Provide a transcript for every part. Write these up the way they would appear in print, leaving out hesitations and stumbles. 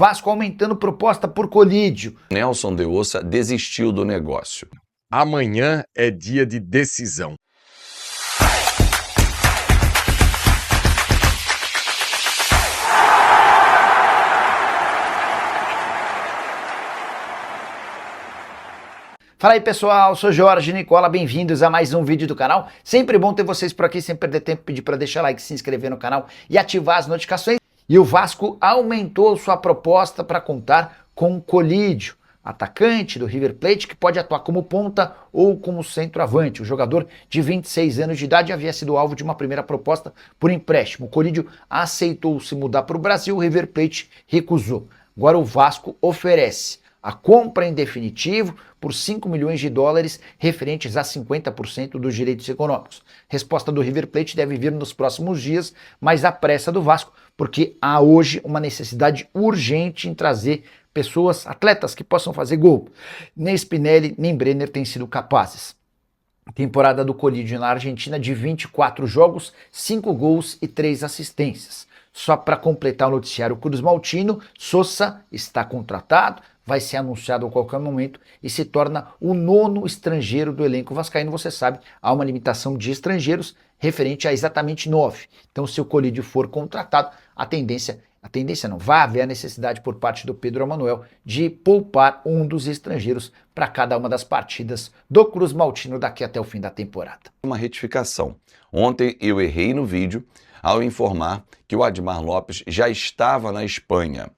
Vasco aumentando proposta por Colídio. Nelson de Ossa desistiu do negócio. Amanhã é dia de decisão. Fala aí pessoal, sou Jorge Nicola, bem-vindos a mais um vídeo do canal. Sempre bom ter vocês por aqui, sem perder tempo, pedir para deixar like, se inscrever no canal e ativar as notificações. E o Vasco aumentou sua proposta para contar com o Colídio, atacante do River Plate que pode atuar como ponta ou como centroavante. O jogador de 26 anos de idade havia sido alvo de uma primeira proposta por empréstimo. O Colídio aceitou se mudar para o Brasil, o River Plate recusou. Agora o Vasco oferece a compra em definitivo por 5 milhões de dólares, referentes a 50% dos direitos econômicos. Resposta do River Plate deve vir nos próximos dias, mas à pressa do Vasco, porque há hoje uma necessidade urgente em trazer pessoas, atletas que possam fazer gol. Nem Spinelli, nem Brenner têm sido capazes. Temporada do Colídio na Argentina de 24 jogos, 5 gols e 3 assistências. Só para completar o noticiário Cruz Maltino, Sosa está contratado, vai ser anunciado a qualquer momento e se torna o 9º estrangeiro do elenco vascaíno. Você sabe, há uma limitação de estrangeiros referente a exatamente 9. Então, se o Colídio for contratado, vai haver a necessidade por parte do Pedro Emanuel de poupar um dos estrangeiros para cada uma das partidas do Cruz Maltino daqui até o fim da temporada. Uma retificação. Ontem eu errei no vídeo ao informar que o Admar Lopes já estava na Espanha.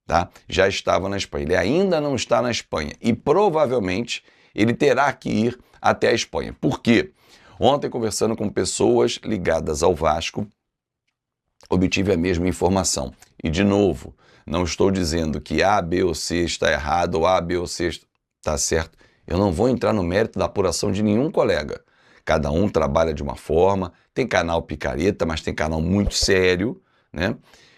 Tá? Já estava na Espanha. Ele ainda não está na Espanha e provavelmente ele terá que ir até a Espanha. Por quê? Ontem, conversando com pessoas ligadas ao Vasco, obtive a mesma informação. E, de novo, não estou dizendo que A, B ou C está errado ou A, B ou C está certo. Eu não vou entrar no mérito da apuração de nenhum colega. Cada um trabalha de uma forma, tem canal picareta, mas tem canal muito sério, né?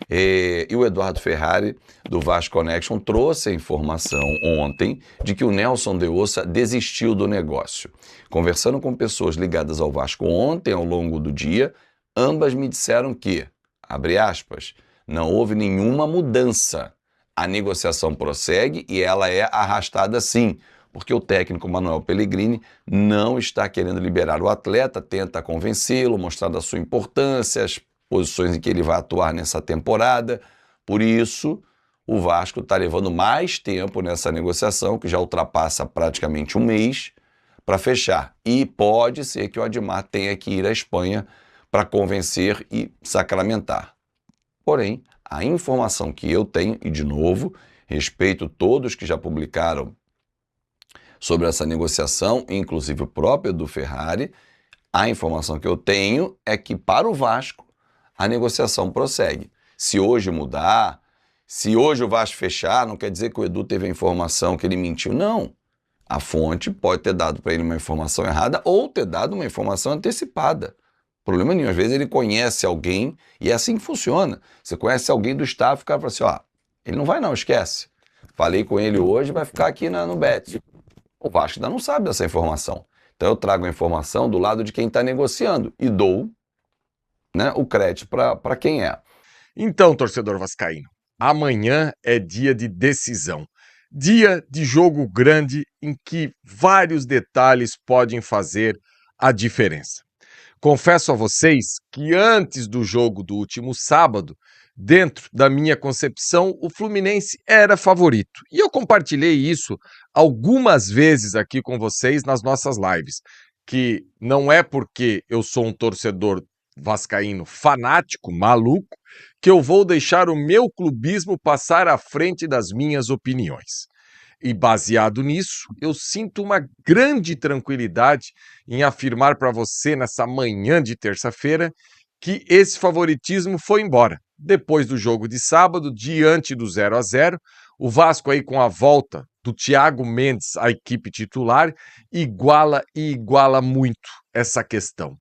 E o Eduardo Ferrari, do Vasco Connection, trouxe a informação ontem de que o Nelson de Ossa desistiu do negócio. Conversando com pessoas ligadas ao Vasco ontem, ao longo do dia, ambas me disseram que, abre aspas, não houve nenhuma mudança. A negociação prossegue e ela é arrastada sim, porque o técnico Manuel Pellegrini não está querendo liberar o atleta, tenta convencê-lo, mostrar da sua importância, as posições em que ele vai atuar nessa temporada. Por isso, o Vasco está levando mais tempo nessa negociação, que já ultrapassa praticamente um mês, para fechar. E pode ser que o Admar tenha que ir à Espanha para convencer e sacramentar. Porém, a informação que eu tenho, e de novo, respeito todos que já publicaram sobre essa negociação, inclusive o próprio Edu Ferrari, a informação que eu tenho é que para o Vasco a negociação prossegue. Se hoje mudar, se hoje o Vasco fechar, não quer dizer que o Edu teve a informação que ele mentiu, não. A fonte pode ter dado para ele uma informação errada ou ter dado uma informação antecipada. Problema nenhum, às vezes ele conhece alguém e é assim que funciona. Você conhece alguém do staff, o cara fala assim, ó, ele não vai não, esquece. Falei com ele hoje, vai ficar aqui no Bet. O Vasco ainda não sabe dessa informação. Então eu trago a informação do lado de quem está negociando e dou, né, o crédito para quem é. Então, torcedor vascaíno, amanhã é dia de decisão. Dia de jogo grande em que vários detalhes podem fazer a diferença. Confesso a vocês que antes do jogo do último sábado, dentro da minha concepção, o Fluminense era favorito. E eu compartilhei isso algumas vezes aqui com vocês nas nossas lives, que não é porque eu sou um torcedor vascaíno fanático, maluco, que eu vou deixar o meu clubismo passar à frente das minhas opiniões. E baseado nisso, eu sinto uma grande tranquilidade em afirmar para você nessa manhã de terça-feira que esse favoritismo foi embora. Depois do jogo de sábado, diante do 0-0, o Vasco aí com a volta do Thiago Mendes à equipe titular, iguala e iguala muito essa questão.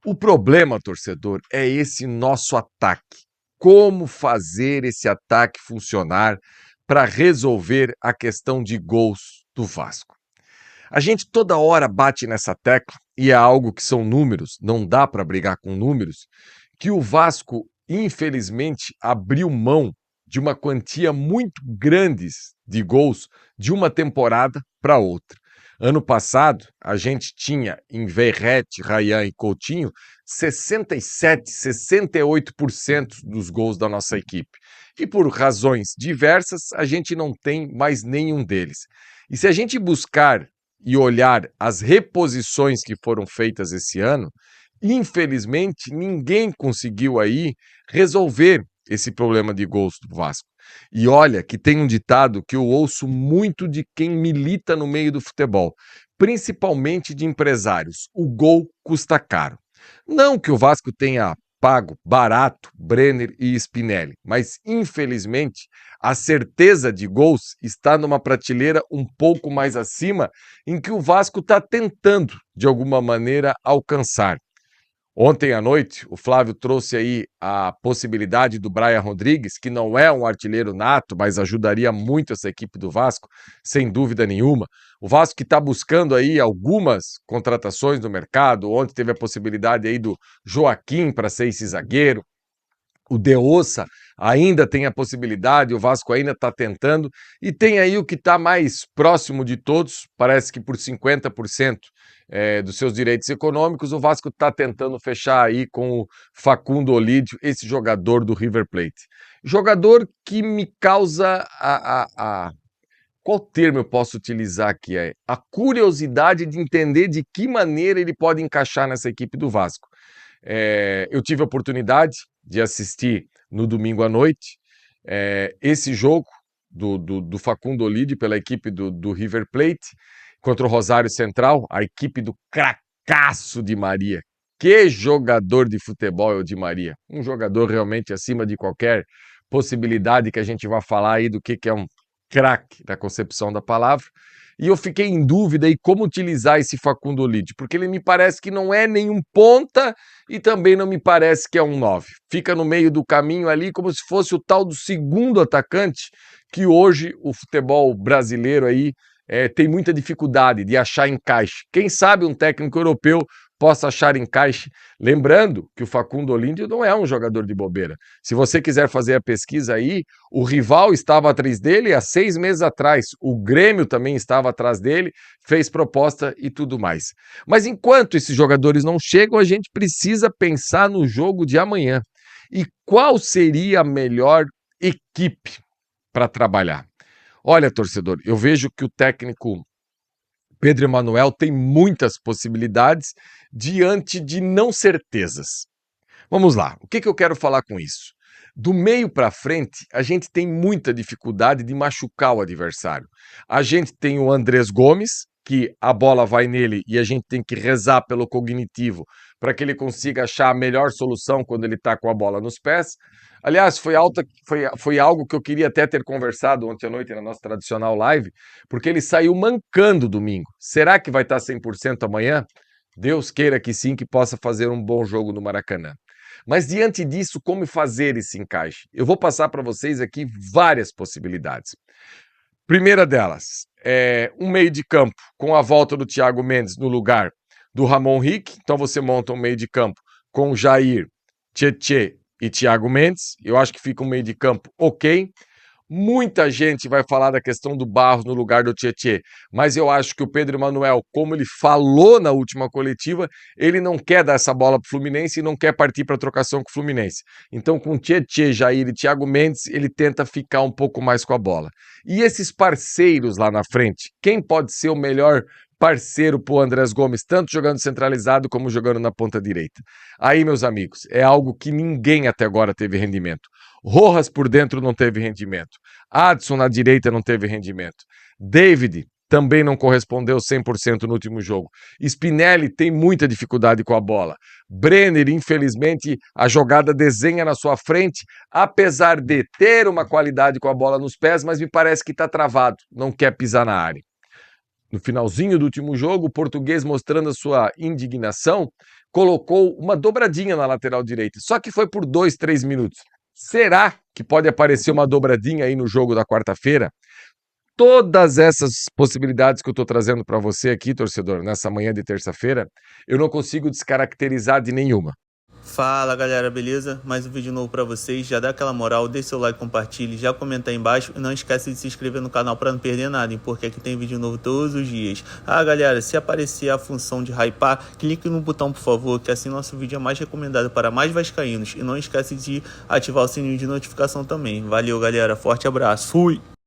O problema, torcedor, é esse nosso ataque. Como fazer esse ataque funcionar para resolver a questão de gols do Vasco? A gente toda hora bate nessa tecla, e é algo que são números, não dá para brigar com números, que o Vasco, infelizmente, abriu mão de uma quantia muito grande de gols de uma temporada para outra. Ano passado, a gente tinha em Verratti, Ryan e Coutinho 67, 68% dos gols da nossa equipe. E por razões diversas, a gente não tem mais nenhum deles. E se a gente buscar e olhar as reposições que foram feitas esse ano, infelizmente, ninguém conseguiu aí resolver esse problema de gols do Vasco. E olha que tem um ditado que eu ouço muito de quem milita no meio do futebol, principalmente de empresários: o gol custa caro. Não que o Vasco tenha pago barato Brenner e Spinelli, mas infelizmente a certeza de gols está numa prateleira um pouco mais acima, em que o Vasco está tentando, de alguma maneira, alcançar. Ontem à noite, o Flávio trouxe aí a possibilidade do Brian Rodrigues, que não é um artilheiro nato, mas ajudaria muito essa equipe do Vasco, sem dúvida nenhuma. O Vasco que está buscando aí algumas contratações no mercado. Ontem teve a possibilidade aí do Joaquim para ser esse zagueiro. O De Ossa ainda tem a possibilidade, o Vasco ainda está tentando, e tem aí o que está mais próximo de todos, parece que por 50% dos seus direitos econômicos, o Vasco está tentando fechar aí com o Facundo Olídio, esse jogador do River Plate. Jogador que me causa qual termo eu posso utilizar aqui? A curiosidade de entender de que maneira ele pode encaixar nessa equipe do Vasco. Eu tive a oportunidade de assistir no domingo à noite esse jogo do Facundo Olídio pela equipe do River Plate contra o Rosário Central, a equipe do cracaço Di Maria. Que jogador de futebol é o Di Maria! Um jogador realmente acima de qualquer possibilidade que a gente vá falar aí do que é um craque na concepção da palavra. E eu fiquei em dúvida aí como utilizar esse Facundo Olídio, porque ele me parece que não é nenhum ponta e também não me parece que é um 9. Fica no meio do caminho ali como se fosse o tal do segundo atacante, que hoje o futebol brasileiro aí tem muita dificuldade de achar encaixe. Quem sabe um técnico europeu possa achar encaixe. Lembrando que o Facundo Olídio não é um jogador de bobeira. Se você quiser fazer a pesquisa aí, o rival estava atrás dele há 6 meses atrás. O Grêmio também estava atrás dele, fez proposta e tudo mais. Mas enquanto esses jogadores não chegam, a gente precisa pensar no jogo de amanhã. E qual seria a melhor equipe para trabalhar? Olha, torcedor, eu vejo que o técnico Pedro Emanuel tem muitas possibilidades diante de não certezas. Vamos lá, o que eu quero falar com isso? Do meio para frente, a gente tem muita dificuldade de machucar o adversário. A gente tem o Andrés Gomes, que a bola vai nele e a gente tem que rezar pelo cognitivo para que ele consiga achar a melhor solução quando ele está com a bola nos pés. Aliás, foi algo que eu queria até ter conversado ontem à noite na nossa tradicional live, porque ele saiu mancando domingo. Será que vai estar 100% amanhã? Deus queira que sim, que possa fazer um bom jogo no Maracanã. Mas diante disso, como fazer esse encaixe? Eu vou passar para vocês aqui várias possibilidades. Primeira delas, um meio de campo com a volta do Thiago Mendes no lugar do Ramon Rick. Então você monta um meio de campo com Jair, Tietê e Thiago Mendes. Eu acho que fica um meio de campo ok. Muita gente vai falar da questão do Barros no lugar do Tietê, mas eu acho que o Pedro Emanuel, como ele falou na última coletiva, ele não quer dar essa bola para o Fluminense e não quer partir para a trocação com o Fluminense. Então, com Tietê, Jair e Thiago Mendes, ele tenta ficar um pouco mais com a bola. E esses parceiros lá na frente, quem pode ser o melhor parceiro para o Andrés Gomes, tanto jogando centralizado como jogando na ponta direita? Aí, meus amigos, é algo que ninguém até agora teve rendimento. Rojas por dentro não teve rendimento. Adson na direita não teve rendimento. David também não correspondeu 100% no último jogo. Spinelli tem muita dificuldade com a bola. Brenner, infelizmente, a jogada desenha na sua frente, apesar de ter uma qualidade com a bola nos pés, mas me parece que está travado, não quer pisar na área. No finalzinho do último jogo, o português, mostrando a sua indignação, colocou uma dobradinha na lateral direita, só que foi por 2, 3 minutos. Será que pode aparecer uma dobradinha aí no jogo da quarta-feira? Todas essas possibilidades que eu estou trazendo para você aqui, torcedor, nessa manhã de terça-feira, eu não consigo descaracterizar de nenhuma. Fala galera, beleza? Mais um vídeo novo pra vocês. Já dá aquela moral, deixa seu like, compartilhe, já comenta aí embaixo e não esquece de se inscrever no canal pra não perder nada, hein? Porque aqui tem vídeo novo todos os dias. Ah galera, se aparecer a função de hypar, clique no botão por favor, que assim nosso vídeo é mais recomendado para mais vascaínos. E não esquece de ativar o sininho de notificação também. Valeu galera, forte abraço, fui!